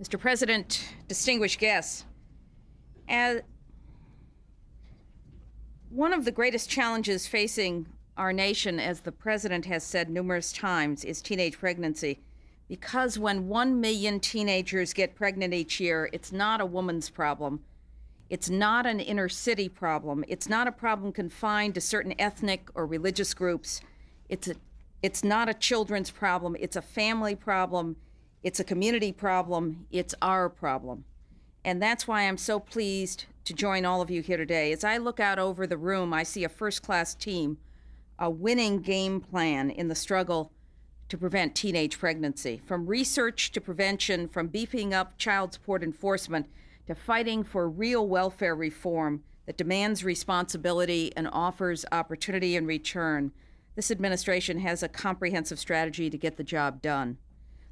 Mr. President, distinguished guests, as one of the greatest challenges facing our nation, as the President has said numerous times, is teenage pregnancy. Because when 1 million teenagers get pregnant each year, it's not a woman's problem. It's not an inner city problem. It's not a problem confined to certain ethnic or religious groups. It's not a children's problem. It's a family problem. It's a community problem. It's our problem. And that's why I'm so pleased to join all of you here today. As I look out over the room, I see a first-class team, a winning game plan in the struggle to prevent teenage pregnancy. From research to prevention, from beefing up child support enforcement, to fighting for real welfare reform that demands responsibility and offers opportunity in return, this administration has a comprehensive strategy to get the job done.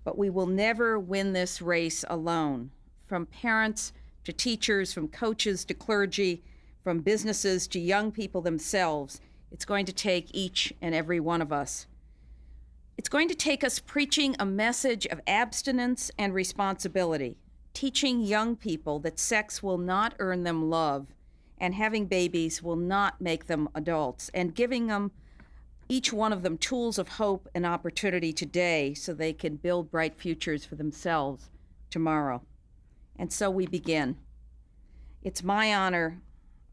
But we will never win this race alone. From parents to teachers, from coaches to clergy, from businesses to young people themselves, it's going to take each and every one of us. It's going to take us preaching a message of abstinence and responsibility, teaching young people that sex will not earn them love and having babies will not make them adults, and giving them, each one of them, tools of hope and opportunity today so they can build bright futures for themselves tomorrow. And so we begin. It's my honor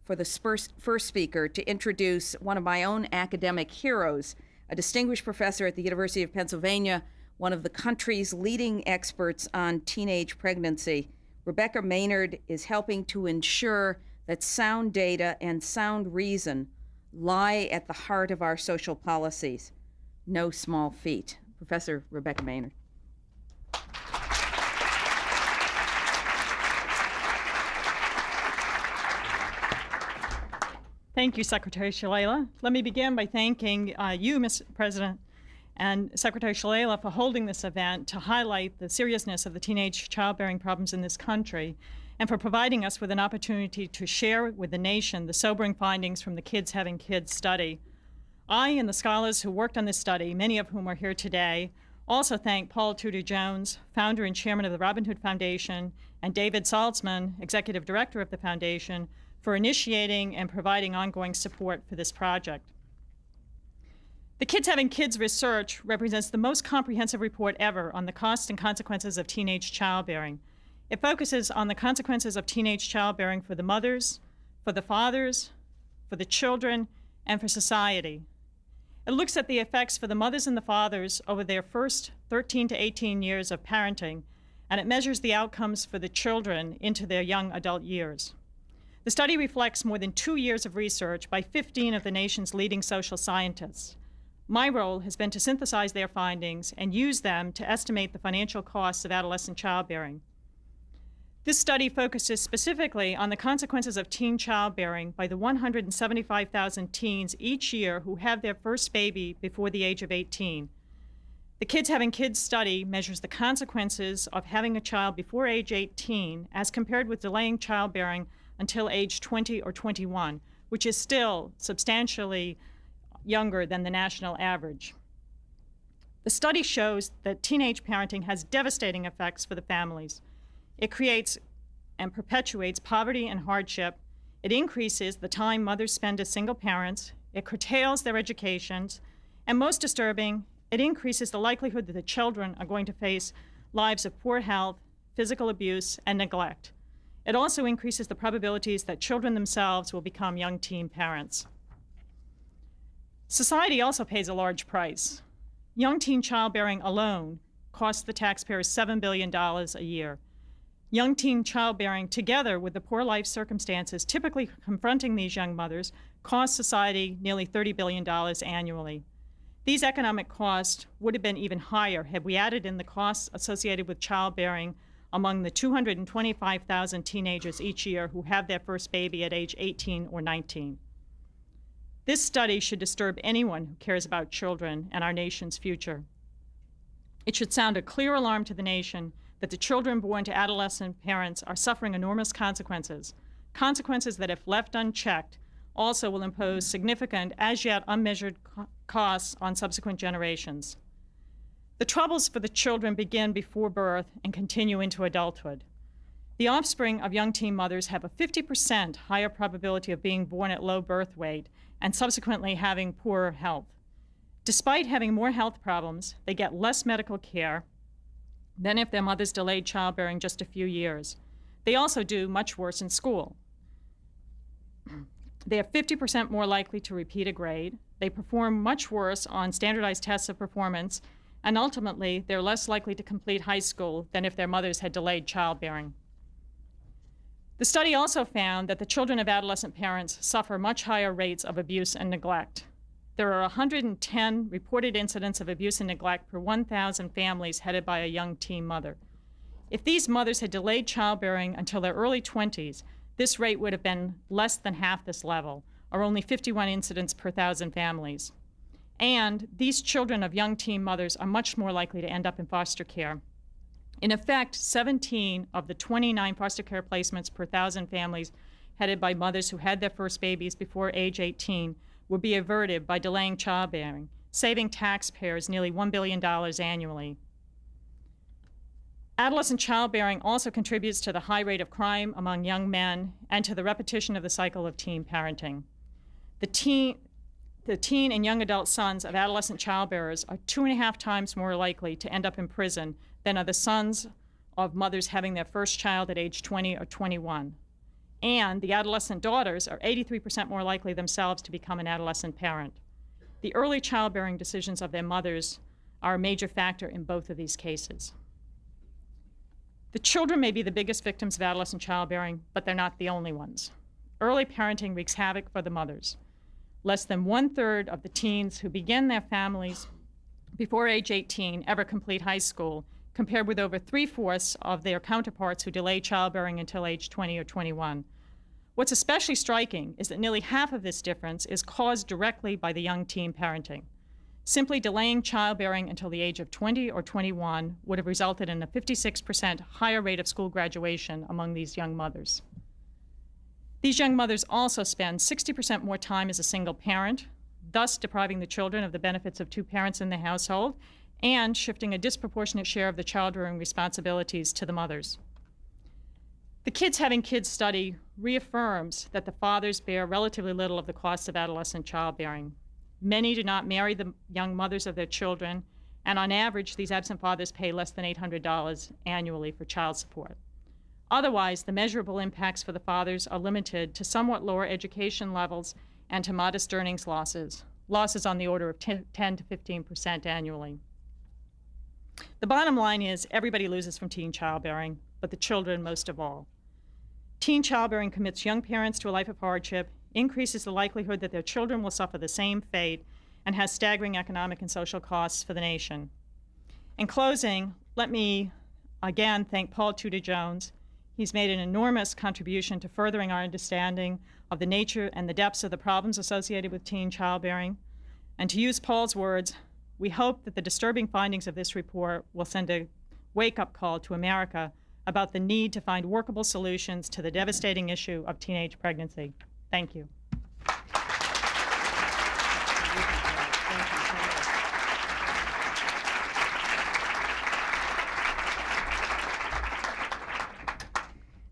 for the first speaker to introduce one of my own academic heroes, a distinguished professor at the University of Pennsylvania, one of the country's leading experts on teenage pregnancy. Rebecca Maynard is helping to ensure that sound data and sound reason lie at the heart of our social policies. No small feat. Professor Rebecca Maynard. Thank you, Secretary Shalala. Let me begin by thanking you, Mr. President, and Secretary Shalala for holding this event to highlight the seriousness of the teenage childbearing problems in this country, and for providing us with an opportunity to share with the nation the sobering findings from the Kids Having Kids study. I and the scholars who worked on this study, many of whom are here today, also thank Paul Tudor Jones, founder and chairman of the Robin Hood Foundation, and David Saltzman, executive director of the foundation, for initiating and providing ongoing support for this project. The Kids Having Kids research represents the most comprehensive report ever on the costs and consequences of teenage childbearing. It focuses on the consequences of teenage childbearing for the mothers, for the fathers, for the children, and for society. It looks at the effects for the mothers and the fathers over their first 13 to 18 years of parenting, and it measures the outcomes for the children into their young adult years. The study reflects more than 2 years of research by 15 of the nation's leading social scientists. My role has been to synthesize their findings and use them to estimate the financial costs of adolescent childbearing. This study focuses specifically on the consequences of teen childbearing by the 175,000 teens each year who have their first baby before the age of 18. The Kids Having Kids study measures the consequences of having a child before age 18 as compared with delaying childbearing until age 20 or 21, which is still substantially younger than the national average. The study shows that teenage parenting has devastating effects for the families. It creates and perpetuates poverty and hardship. It increases the time mothers spend as single parents. It curtails their educations. And most disturbing, it increases the likelihood that the children are going to face lives of poor health, physical abuse, and neglect. It also increases the probabilities that children themselves will become young teen parents. Society also pays a large price. Young teen childbearing alone costs the taxpayers $7 billion a year. Young teen childbearing, together with the poor life circumstances typically confronting these young mothers, cost society nearly $30 billion annually. These economic costs would have been even higher had we added in the costs associated with childbearing among the 225,000 teenagers each year who have their first baby at age 18 or 19. This study should disturb anyone who cares about children and our nation's future. It should sound a clear alarm to the nation that the children born to adolescent parents are suffering enormous consequences, consequences that, if left unchecked, also will impose significant, as yet unmeasured costs on subsequent generations. The troubles for the children begin before birth and continue into adulthood. The offspring of young teen mothers have a 50% higher probability of being born at low birth weight and subsequently having poorer health. Despite having more health problems, they get less medical care than if their mothers delayed childbearing just a few years. They also do much worse in school. They are 50% more likely to repeat a grade. They perform much worse on standardized tests of performance, and ultimately, they're less likely to complete high school than if their mothers had delayed childbearing. The study also found that the children of adolescent parents suffer much higher rates of abuse and neglect. There are 110 reported incidents of abuse and neglect per 1,000 families headed by a young teen mother. If these mothers had delayed childbearing until their early 20s, this rate would have been less than half this level, or only 51 incidents per 1,000 families. And these children of young teen mothers are much more likely to end up in foster care. In effect, 17 of the 29 foster care placements per 1,000 families headed by mothers who had their first babies before age 18 would be averted by delaying childbearing, saving taxpayers nearly $1 billion annually. Adolescent childbearing also contributes to the high rate of crime among young men and to the repetition of the cycle of teen parenting. The teen and young adult sons of adolescent childbearers are 2.5 times more likely to end up in prison than are the sons of mothers having their first child at age 20 or 21. And the adolescent daughters are 83% more likely themselves to become an adolescent parent. The early childbearing decisions of their mothers are a major factor in both of these cases. The children may be the biggest victims of adolescent childbearing, but they're not the only ones. Early parenting wreaks havoc for the mothers. Less than 1/3 of the teens who begin their families before age 18 ever complete high school, compared with over 3/4 of their counterparts who delay childbearing until age 20 or 21. What's especially striking is that nearly half of this difference is caused directly by the young teen parenting. Simply delaying childbearing until the age of 20 or 21 would have resulted in a 56% higher rate of school graduation among these young mothers. These young mothers also spend 60% more time as a single parent, thus depriving the children of the benefits of two parents in the household and shifting a disproportionate share of the child-rearing responsibilities to the mothers. The Kids Having Kids study reaffirms that the fathers bear relatively little of the cost of adolescent childbearing. Many do not marry the young mothers of their children, and on average, these absent fathers pay less than $800 annually for child support. Otherwise, the measurable impacts for the fathers are limited to somewhat lower education levels and to modest earnings losses on the order of 10 to 15% annually. The bottom line is everybody loses from teen childbearing, but the children most of all. Teen childbearing commits young parents to a life of hardship, increases the likelihood that their children will suffer the same fate, and has staggering economic and social costs for the nation. In closing, let me again thank Paul Tudor Jones. He's made an enormous contribution to furthering our understanding of the nature and the depths of the problems associated with teen childbearing. And to use Paul's words, we hope that the disturbing findings of this report will send a wake-up call to America about the need to find workable solutions to the devastating issue of teenage pregnancy. Thank you.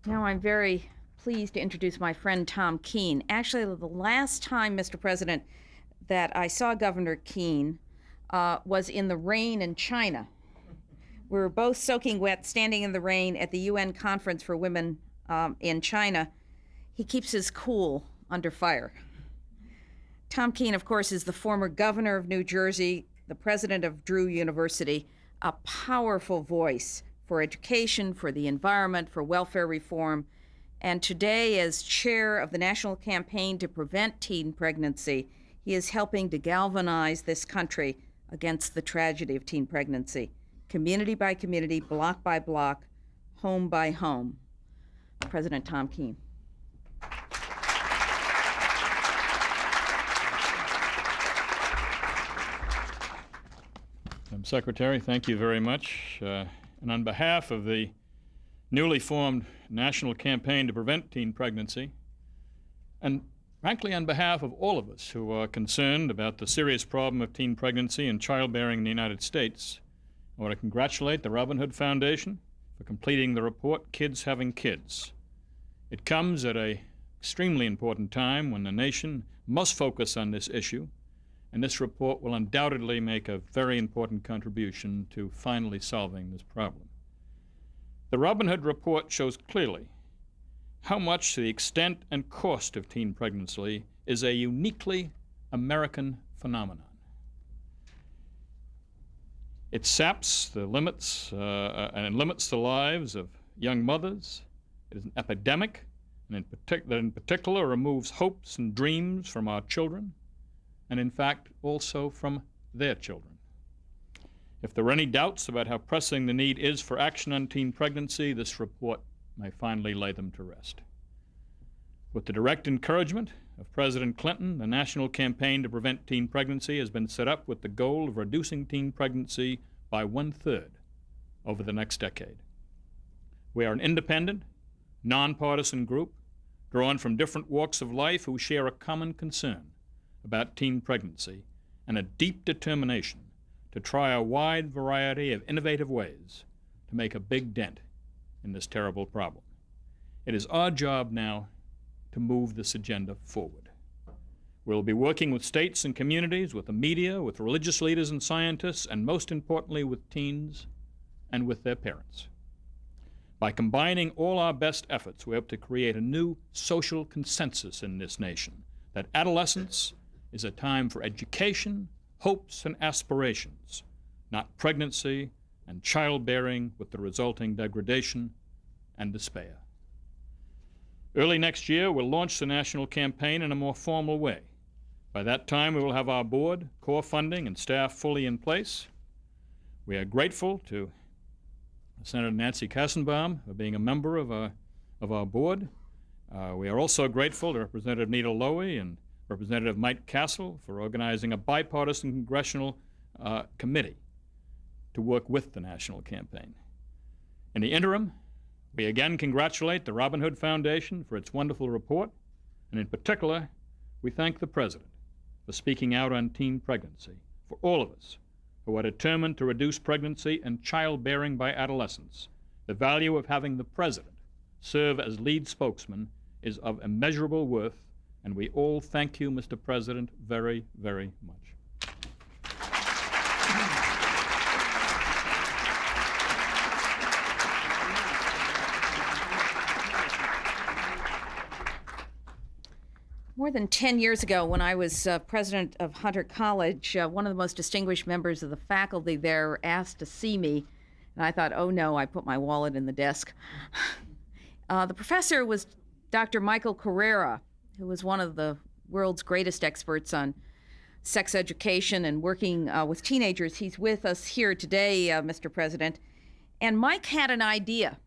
Now I'm very pleased to introduce my friend Tom Keene. Actually, the last time, Mr. President, that I saw Governor Keene was in the rain in China. We were both soaking wet, standing in the rain at the UN Conference for Women in China. He keeps his cool under fire. Tom Keene, of course, is the former governor of New Jersey, the president of Drew University, a powerful voice for education, for the environment, for welfare reform, and today, as chair of the National Campaign to Prevent Teen Pregnancy, he is helping to galvanize this country against the tragedy of teen pregnancy, community by community, block by block, home by home. President Tom Keene. Madam Secretary, thank you very much. And on behalf of the newly formed National Campaign to Prevent Teen Pregnancy, and frankly on behalf of all of us who are concerned about the serious problem of teen pregnancy and childbearing in the United States, I want to congratulate the Robin Hood Foundation for completing the report, Kids Having Kids. It comes at an extremely important time when the nation must focus on this issue, and this report will undoubtedly make a very important contribution to finally solving this problem. The Robin Hood report shows clearly how much the extent and cost of teen pregnancy is a uniquely American phenomenon. It saps the limits and limits the lives of young mothers. It is an epidemic, and that in particular removes hopes and dreams from our children, and in fact also from their children. If there are any doubts about how pressing the need is for action on teen pregnancy, this report may finally lay them to rest. With the direct encouragement of President Clinton, the national campaign to prevent teen pregnancy has been set up with the goal of reducing teen pregnancy by 1/3 over the next decade. We are an independent, nonpartisan group drawn from different walks of life who share a common concern about teen pregnancy and a deep determination to try a wide variety of innovative ways to make a big dent in this terrible problem. It is our job now to move this agenda forward. We'll be working with states and communities, with the media, with religious leaders and scientists, and most importantly with teens and with their parents. By combining all our best efforts, we hope to create a new social consensus in this nation that adolescence is a time for education, hopes, and aspirations, not pregnancy and childbearing with the resulting degradation and despair. Early next year, we'll launch the national campaign in a more formal way. By that time, we will have our board, core funding, and staff fully in place. We are grateful to Senator Nancy Kassenbaum for being a member of our board. We are also grateful to Representative Nita Lowey and Representative Mike Castle for organizing a bipartisan congressional committee to work with the national campaign. In the interim, we again congratulate the Robin Hood Foundation for its wonderful report, and in particular, we thank the President for speaking out on teen pregnancy, for all of us who are determined to reduce pregnancy and childbearing by adolescents. The value of having the President serve as lead spokesman is of immeasurable worth, and we all thank you, Mr. President, very, very much. More than 10 years ago, when I was president of Hunter College, one of the most distinguished members of the faculty there asked to see me, and I thought, oh no, I put my wallet in the desk. The professor was Dr. Michael Carrera, who was one of the world's greatest experts on sex education and working with teenagers. He's with us here today, Mr. President. And Mike had an idea.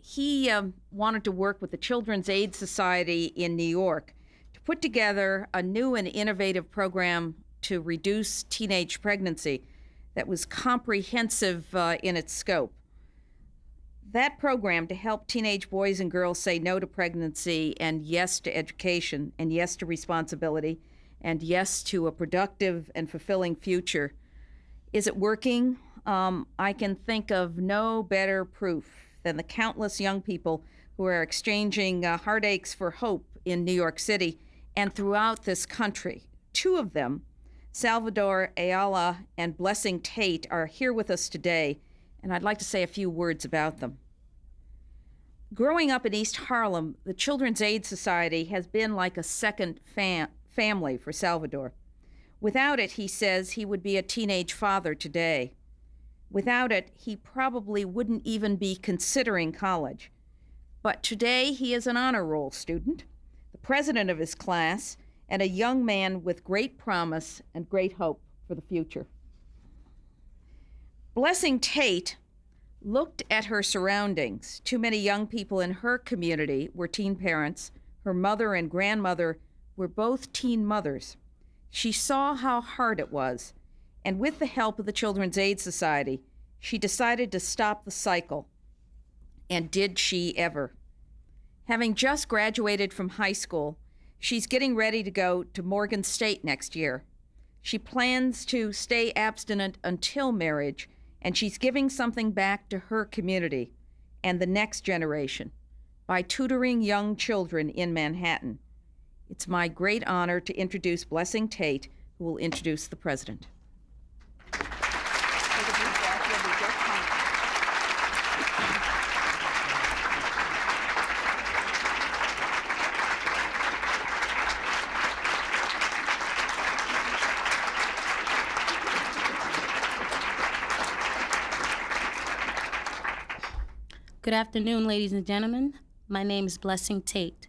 He wanted to work with the Children's Aid Society in New York to put together a new and innovative program to reduce teenage pregnancy that was comprehensive in its scope. That program to help teenage boys and girls say no to pregnancy and yes to education and yes to responsibility and yes to a productive and fulfilling future. Is it working? I can think of no better proof than the countless young people who are exchanging heartaches for hope in New York City and throughout this country. Two of them, Salvador Ayala and Blessing Tate, are here with us today, and I'd like to say a few words about them. Growing up in East Harlem, the Children's Aid Society has been like a second family for Salvador. Without it, he says, he would be a teenage father today. Without it, he probably wouldn't even be considering college. But today, he is an honor roll student, the president of his class, and a young man with great promise and great hope for the future. Blessing Tate looked at her surroundings. Too many young people in her community were teen parents. Her mother and grandmother were both teen mothers. She saw how hard it was, and with the help of the Children's Aid Society, she decided to stop the cycle. And did she ever? Having just graduated from high school, she's getting ready to go to Morgan State next year. She plans to stay abstinent until marriage and she's giving something back to her community and the next generation by tutoring young children in Manhattan. It's my great honor to introduce Blessing Tate, who will introduce the president. Good afternoon, ladies and gentlemen. My name is Blessing Tate.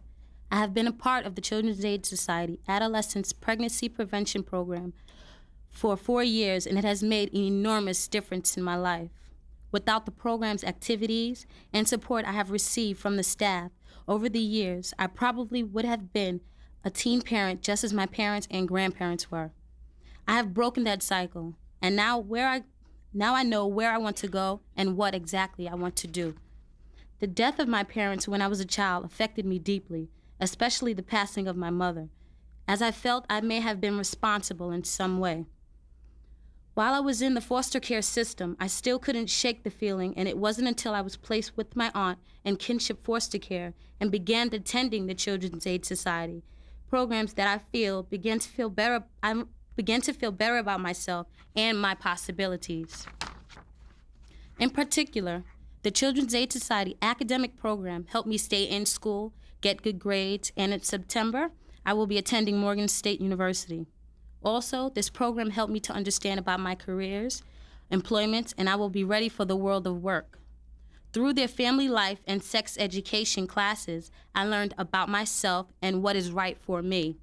I have been a part of the Children's Aid Society Adolescents Pregnancy Prevention Program for 4 years, and it has made an enormous difference in my life. Without the program's activities and support I have received from the staff over the years, I probably would have been a teen parent just as my parents and grandparents were. I have broken that cycle, and now I know where I want to go and what exactly I want to do. The death of my parents when I was a child affected me deeply, especially the passing of my mother, as I felt I may have been responsible in some way. While I was in the foster care system, I still couldn't shake the feeling, and it wasn't until I was placed with my aunt in kinship foster care and began attending the Children's Aid Society programs that I began to feel better about myself and my possibilities. In particular, the Children's Aid Society academic program helped me stay in school, get good grades, and in September, I will be attending Morgan State University. Also, this program helped me to understand about my careers, employment, and I will be ready for the world of work. Through their family life and sex education classes, I learned about myself and what is right for me.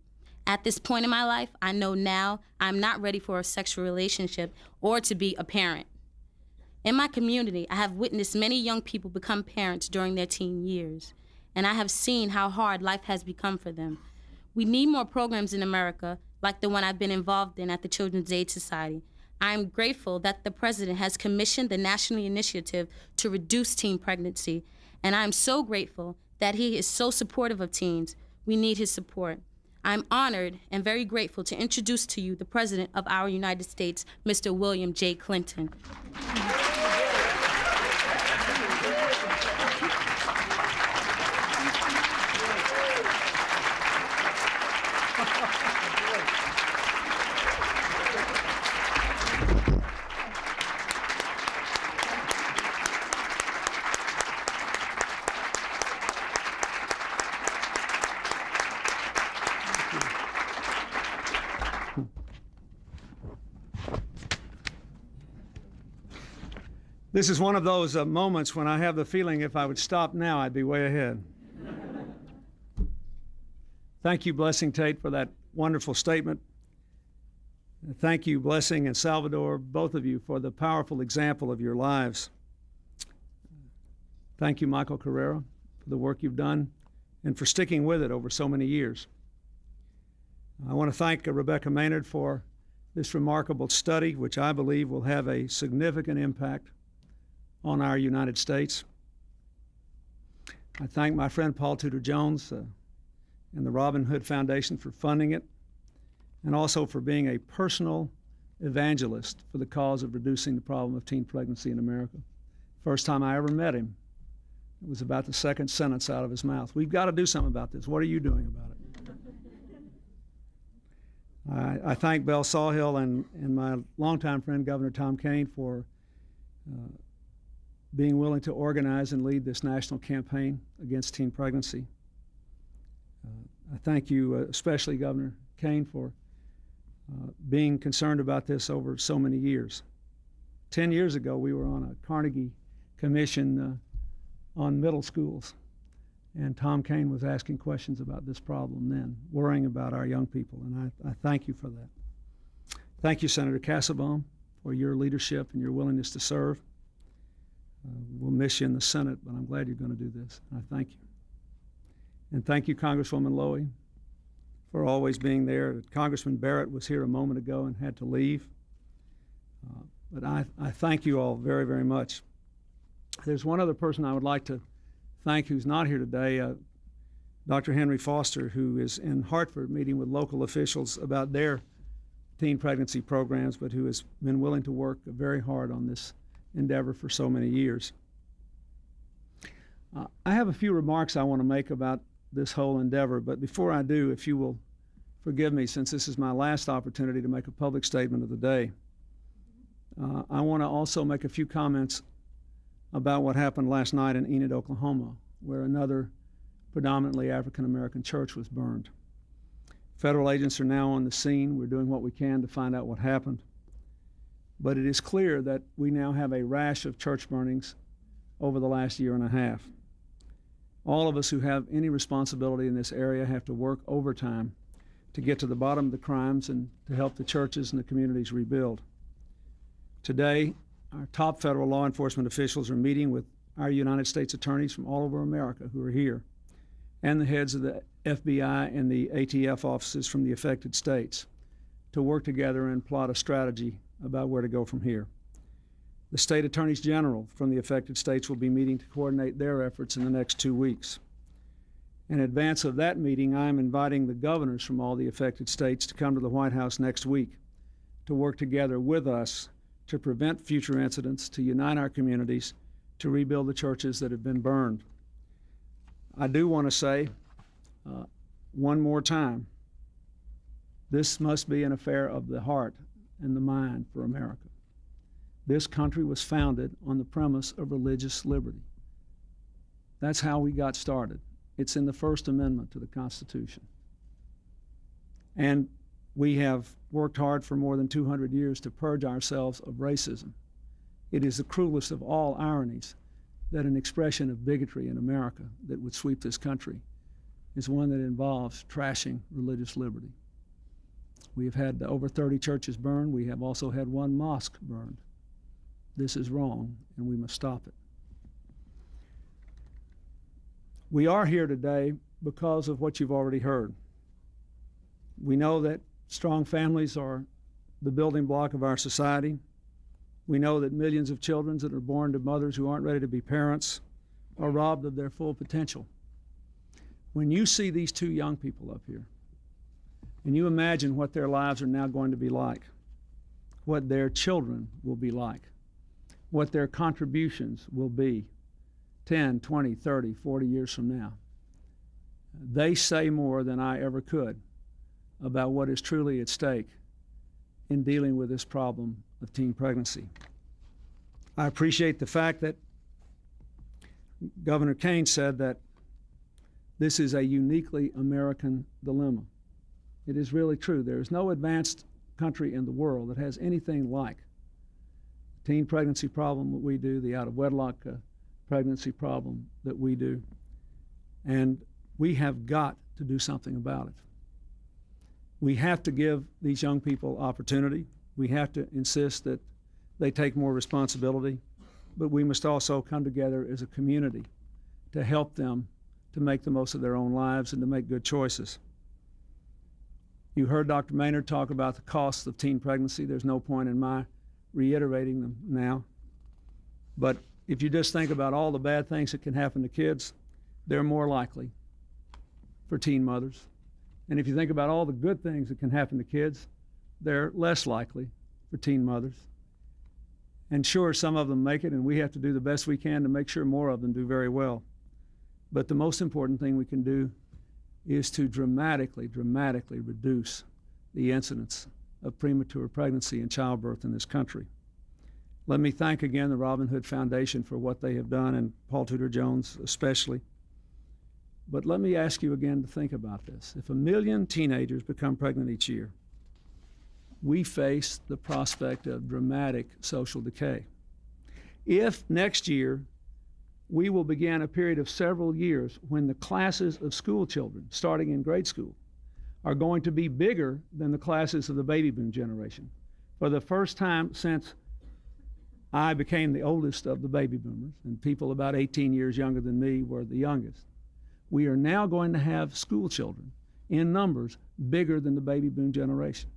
At this point in my life, I know now I'm not ready for a sexual relationship or to be a parent. In my community, I have witnessed many young people become parents during their teen years, and I have seen how hard life has become for them. We need more programs in America like the one I've been involved in at the Children's Aid Society. I am grateful that the President has commissioned the national initiative to reduce teen pregnancy, and I am so grateful that he is so supportive of teens. We need his support. I'm honored and very grateful to introduce to you the President of our United States, Mr. William J. Clinton. This is one of those moments when I have the feeling if I would stop now, I'd be way ahead. Thank you, Blessing Tate, for that wonderful statement. Thank you, Blessing and Salvador, both of you, for the powerful example of your lives. Thank you, Michael Carrera, for the work you've done and for sticking with it over so many years. I want to thank Rebecca Maynard for this remarkable study, which I believe will have a significant impact on our United States. I thank my friend Paul Tudor Jones and the Robin Hood Foundation for funding it, and also for being a personal evangelist for the cause of reducing the problem of teen pregnancy in America. First time I ever met him, it was about the second sentence out of his mouth. We've got to do something about this. What are you doing about it? I thank Belle Sawhill and my longtime friend, Governor Tom Kean, for being willing to organize and lead this national campaign against teen pregnancy. I thank you especially, Governor Kean, for being concerned about this over so many years. 10 years ago, we were on a Carnegie Commission on middle schools, and Tom Kean was asking questions about this problem then, worrying about our young people, and I thank you for that. Thank you, Senator Kassebaum, for your leadership and your willingness to serve. We'll miss you in the Senate, but I'm glad you're going to do this. I thank you. And thank you, Congresswoman Lowy, for always being there. Congressman Barrett was here a moment ago and had to leave. But I thank you all very, very much. There's one other person I would like to thank who's not here today, Dr. Henry Foster, who is in Hartford meeting with local officials about their teen pregnancy programs, but who has been willing to work very hard on this endeavor for so many years. I have a few remarks I want to make about this whole endeavor, but before I do, if you will forgive me, since this is my last opportunity to make a public statement of the day, I want to also make a few comments about what happened last night in Enid, Oklahoma, where another predominantly African-American church was burned. Federal agents are now on the scene. We're doing what we can to find out what happened. But it is clear that we now have a rash of church burnings over the last year and a half. All of us who have any responsibility in this area have to work overtime to get to the bottom of the crimes and to help the churches and the communities rebuild. Today, our top federal law enforcement officials are meeting with our United States attorneys from all over America who are here, and the heads of the FBI and the ATF offices from the affected states to work together and plot a strategy about where to go from here. The state attorneys general from the affected states will be meeting to coordinate their efforts in the next 2 weeks. In advance of that meeting, I am inviting the governors from all the affected states to come to the White House next week to work together with us to prevent future incidents, to unite our communities, to rebuild the churches that have been burned. I do want to say one more time, this must be an affair of the heart and the mind for America. This country was founded on the premise of religious liberty. That's how we got started. It's in the First Amendment to the Constitution. And we have worked hard for more than 200 years to purge ourselves of racism. It is the cruelest of all ironies that an expression of bigotry in America that would sweep this country is one that involves trashing religious liberty. We have had over 30 churches burned. We have also had one mosque burned. This is wrong, and we must stop it. We are here today because of what you've already heard. We know that strong families are the building block of our society. We know that millions of children that are born to mothers who aren't ready to be parents are robbed of their full potential. When you see these two young people up here, and you imagine what their lives are now going to be like, what their children will be like, what their contributions will be 10, 20, 30, 40 years from now, they say more than I ever could about what is truly at stake in dealing with this problem of teen pregnancy. I appreciate the fact that Governor Kane said that this is a uniquely American dilemma. It is really true. There is no advanced country in the world that has anything like the teen pregnancy problem that we do, the out-of-wedlock pregnancy problem that we do. And we have got to do something about it. We have to give these young people opportunity. We have to insist that they take more responsibility, but we must also come together as a community to help them to make the most of their own lives and to make good choices. You heard Dr. Maynard talk about the costs of teen pregnancy. There's no point in my reiterating them now. But if you just think about all the bad things that can happen to kids, they're more likely for teen mothers. And if you think about all the good things that can happen to kids, they're less likely for teen mothers. And sure, some of them make it, and we have to do the best we can to make sure more of them do very well. But the most important thing we can do is to dramatically reduce the incidence of premature pregnancy and childbirth in this country. Let me thank again the Robin Hood Foundation for what they have done, and Paul Tudor Jones especially. But let me ask you again to think about this. If 1 million teenagers become pregnant each year, we face the prospect of dramatic social decay. If next year we will begin a period of several years when the classes of school children, starting in grade school, are going to be bigger than the classes of the baby boom generation. For the first time since I became the oldest of the baby boomers, and people about 18 years younger than me were the youngest, we are now going to have school children in numbers bigger than the baby boom generation.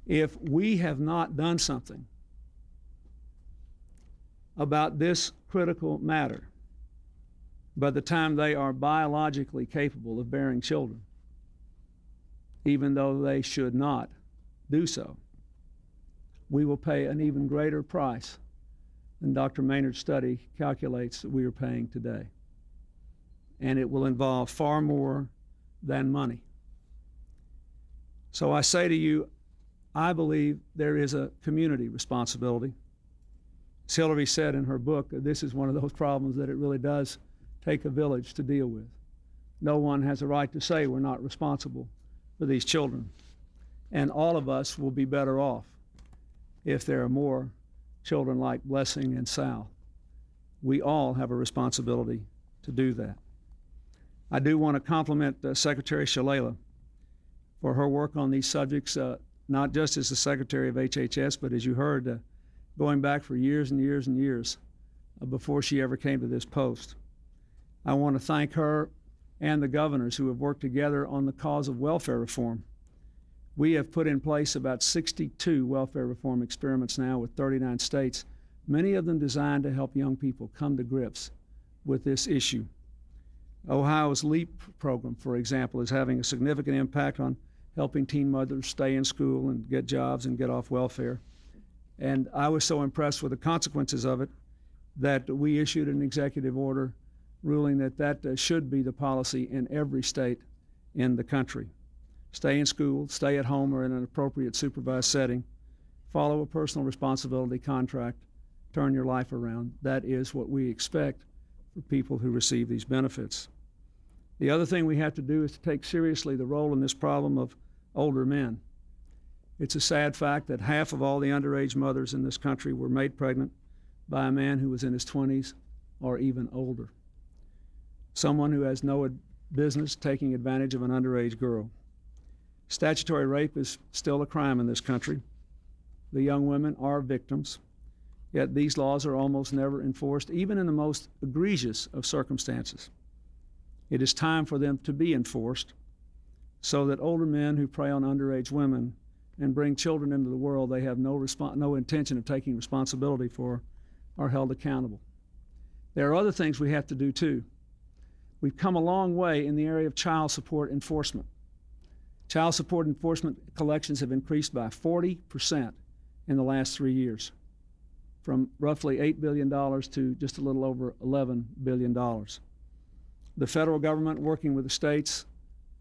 If we have not done something about this critical matter by the time they are biologically capable of bearing children, even though they should not do so, we will pay an even greater price than Dr. Maynard's study calculates that we are paying today. And it will involve far more than money. So I say to you, I believe there is a community responsibility. As Hillary said in her book, this is one of those problems that it really does take a village to deal with. No one has a right to say we're not responsible for these children. And all of us will be better off if there are more children like Blessing and Sal. We all have a responsibility to do that. I do want to compliment Secretary Shalala for her work on these subjects, not just as the Secretary of HHS, but as you heard, going back for years and years and years before she ever came to this post. I want to thank her and the governors who have worked together on the cause of welfare reform. We have put in place about 62 welfare reform experiments now with 39 states, many of them designed to help young people come to grips with this issue. Ohio's LEAP program, for example, is having a significant impact on helping teen mothers stay in school and get jobs and get off welfare. And I was so impressed with the consequences of it that we issued an executive order ruling that that should be the policy in every state in the country. Stay in school, stay at home or in an appropriate supervised setting, follow a personal responsibility contract, turn your life around. That is what we expect for people who receive these benefits. The other thing we have to do is to take seriously the role in this problem of older men. It's a sad fact that half of all the underage mothers in this country were made pregnant by a man who was in his 20s or even older. Someone who has no business taking advantage of an underage girl. Statutory rape is still a crime in this country. The young women are victims, yet these laws are almost never enforced, even in the most egregious of circumstances. It is time for them to be enforced so that older men who prey on underage women and bring children into the world they have no intention of taking responsibility for are held accountable. There are other things we have to do too. We've come a long way in the area of child support enforcement. Child support enforcement collections have increased by 40% in the last 3 years, from roughly $8 billion to just a little over $11 billion. The federal government, working with the states,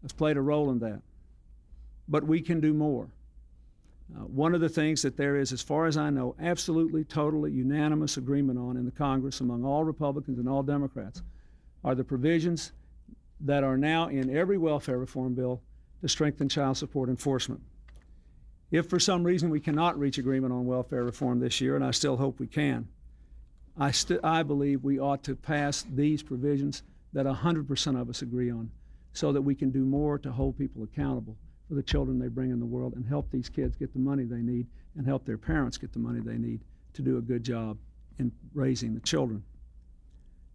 has played a role in that. But we can do more. One of the things that there is, as far as I know, absolutely, totally unanimous agreement on in the Congress among all Republicans and all Democrats are the provisions that are now in every welfare reform bill to strengthen child support enforcement. If for some reason we cannot reach agreement on welfare reform this year, and I still hope we can, I believe we ought to pass these provisions that 100% of us agree on so that we can do more to hold people accountable for the children they bring in the world and help these kids get the money they need and help their parents get the money they need to do a good job in raising the children.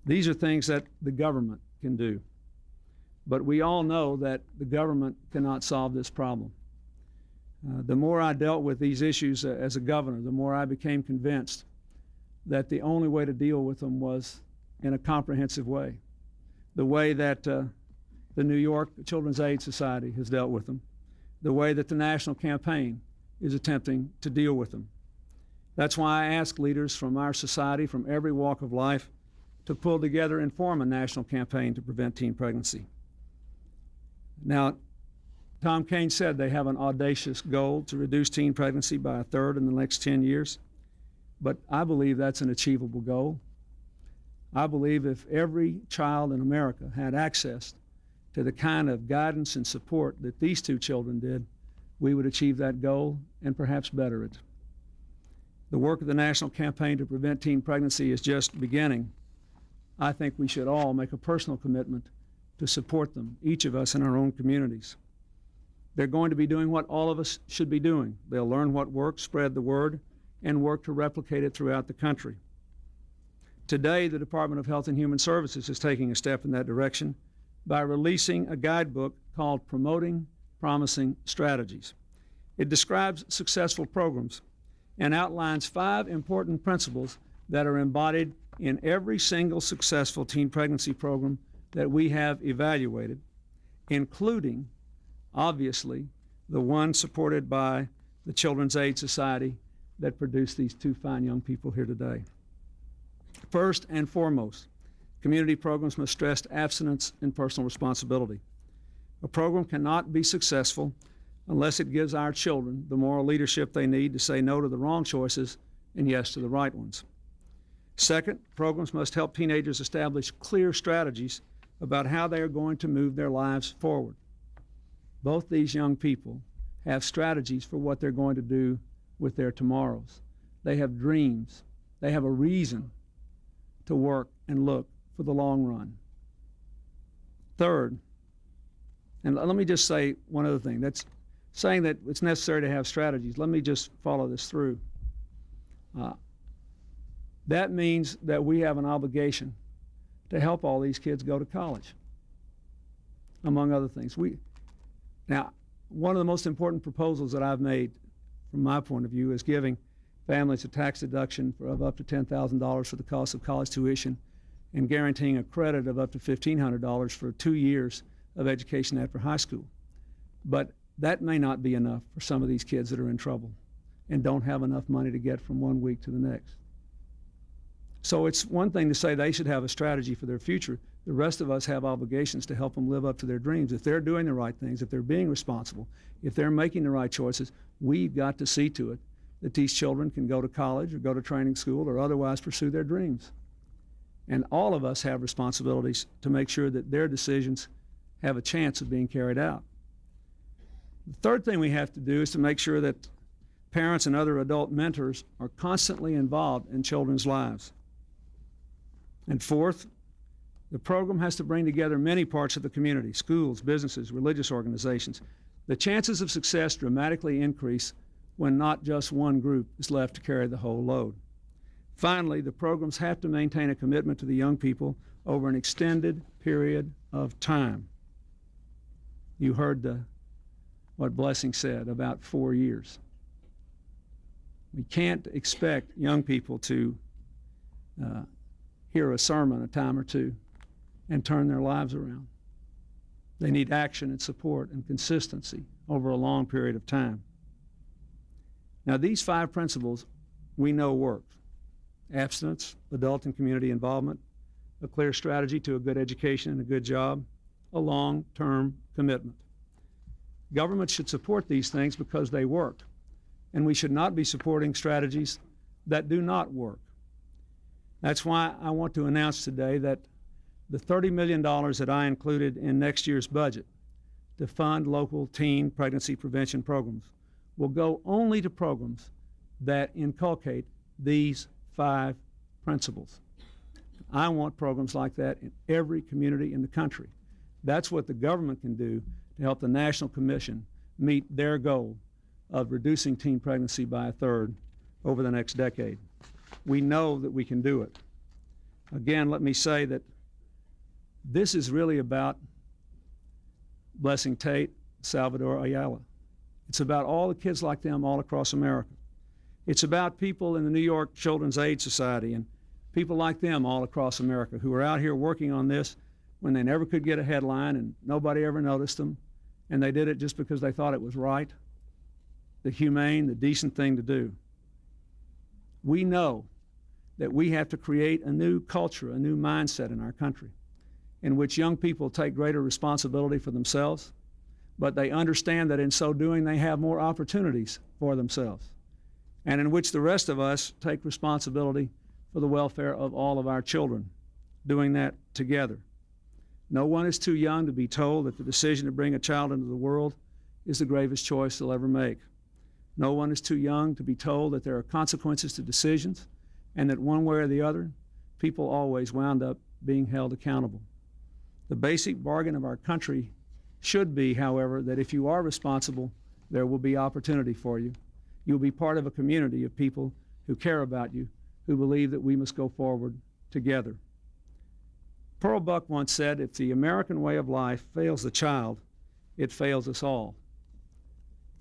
These are things that the government can do. But we all know that the government cannot solve this problem. The more I dealt with these issues as a governor, the more I became convinced that the only way to deal with them was in a comprehensive way. The way that the New York Children's Aid Society has dealt with them, the way that the national campaign is attempting to deal with them. That's why I ask leaders from our society, from every walk of life, to pull together and form a national campaign to prevent teen pregnancy. Now, Tom Kean said they have an audacious goal to reduce teen pregnancy by a third in the next 10 years, but I believe that's an achievable goal. I believe if every child in America had access to the kind of guidance and support that these two children did, we would achieve that goal and perhaps better it. The work of the national campaign to prevent teen pregnancy is just beginning. I think we should all make a personal commitment to support them, each of us in our own communities. They're going to be doing what all of us should be doing. They'll learn what works, spread the word, and work to replicate it throughout the country. Today, the Department of Health and Human Services is taking a step in that direction by releasing a guidebook called Promoting Promising Strategies. It describes successful programs and outlines 5 important principles that are embodied in every single successful teen pregnancy program that we have evaluated, including, obviously, the one supported by the Children's Aid Society that produced these 2 fine young people here today. First and foremost, community programs must stress abstinence and personal responsibility. A program cannot be successful unless it gives our children the moral leadership they need to say no to the wrong choices and yes to the right ones. Second, programs must help teenagers establish clear strategies about how they are going to move their lives forward. Both these young people have strategies for what they're going to do with their tomorrows. They have dreams. They have a reason to work and look for the long run. Third, and let me just say one other thing. That's saying that it's necessary to have strategies. Let me just follow this through. That means that we have an obligation to help all these kids go to college, among other things. Now, one of the most important proposals that I've made from my point of view is giving families a tax deduction of up to $10,000 for the cost of college tuition and guaranteeing a credit of up to $1,500 for 2 years of education after high school. But that may not be enough for some of these kids that are in trouble and don't have enough money to get from one week to the next. So it's one thing to say they should have a strategy for their future. The rest of us have obligations to help them live up to their dreams. If they're doing the right things, if they're being responsible, if they're making the right choices, we've got to see to it that these children can go to college or go to training school or otherwise pursue their dreams. And all of us have responsibilities to make sure that their decisions have a chance of being carried out. The third thing we have to do is to make sure that parents and other adult mentors are constantly involved in children's lives. And fourth, the program has to bring together many parts of the community, schools, businesses, religious organizations. The chances of success dramatically increase when not just one group is left to carry the whole load. Finally, the programs have to maintain a commitment to the young people over an extended period of time. You heard what Blessing said about 4 years. We can't expect young people to hear a sermon a time or two and turn their lives around. They need action and support and consistency over a long period of time. Now, these 5 principles we know work. Abstinence, adult and community involvement, a clear strategy to a good education and a good job, a long-term commitment. Government should support these things because they work, and we should not be supporting strategies that do not work. That's why I want to announce today that the $30 million that I included in next year's budget to fund local teen pregnancy prevention programs will go only to programs that inculcate these 5 principles. I want programs like that in every community in the country. That's what the government can do to help the National Commission meet their goal of reducing teen pregnancy by a third over the next decade. We know that we can do it. Again, let me say that this is really about Blessing Tate, Salvador Ayala. It's about all the kids like them all across America. It's about people in the New York Children's Aid Society and people like them all across America who are out here working on this when they never could get a headline and nobody ever noticed them, and they did it just because they thought it was right, the humane, the decent thing to do. We know that we have to create a new culture, a new mindset in our country in which young people take greater responsibility for themselves, but they understand that in so doing they have more opportunities for themselves, and in which the rest of us take responsibility for the welfare of all of our children, doing that together. No one is too young to be told that the decision to bring a child into the world is the gravest choice they'll ever make. No one is too young to be told that there are consequences to decisions and that one way or the other, people always wound up being held accountable. The basic bargain of our country should be, however, that if you are responsible, there will be opportunity for you. You'll be part of a community of people who care about you, who believe that we must go forward together. Pearl Buck once said, if the American way of life fails the child, it fails us all.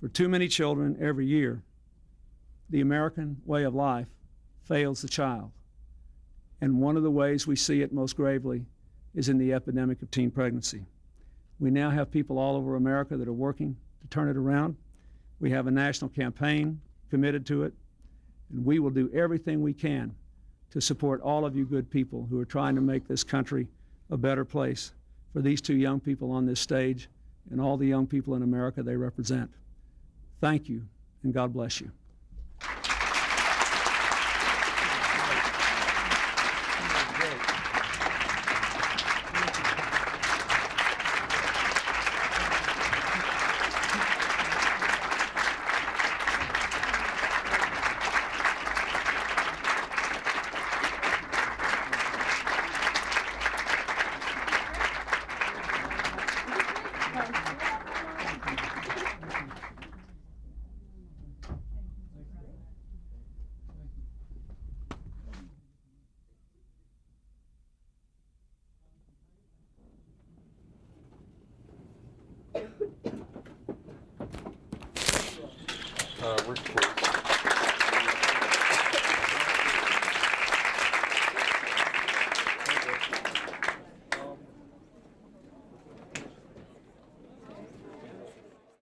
For too many children every year, the American way of life fails the child. And one of the ways we see it most gravely is in the epidemic of teen pregnancy. We now have people all over America that are working to turn it around. We have a national campaign committed to it, and we will do everything we can to support all of you good people who are trying to make this country a better place for these two young people on this stage and all the young people in America they represent. Thank you, and God bless you. We're close.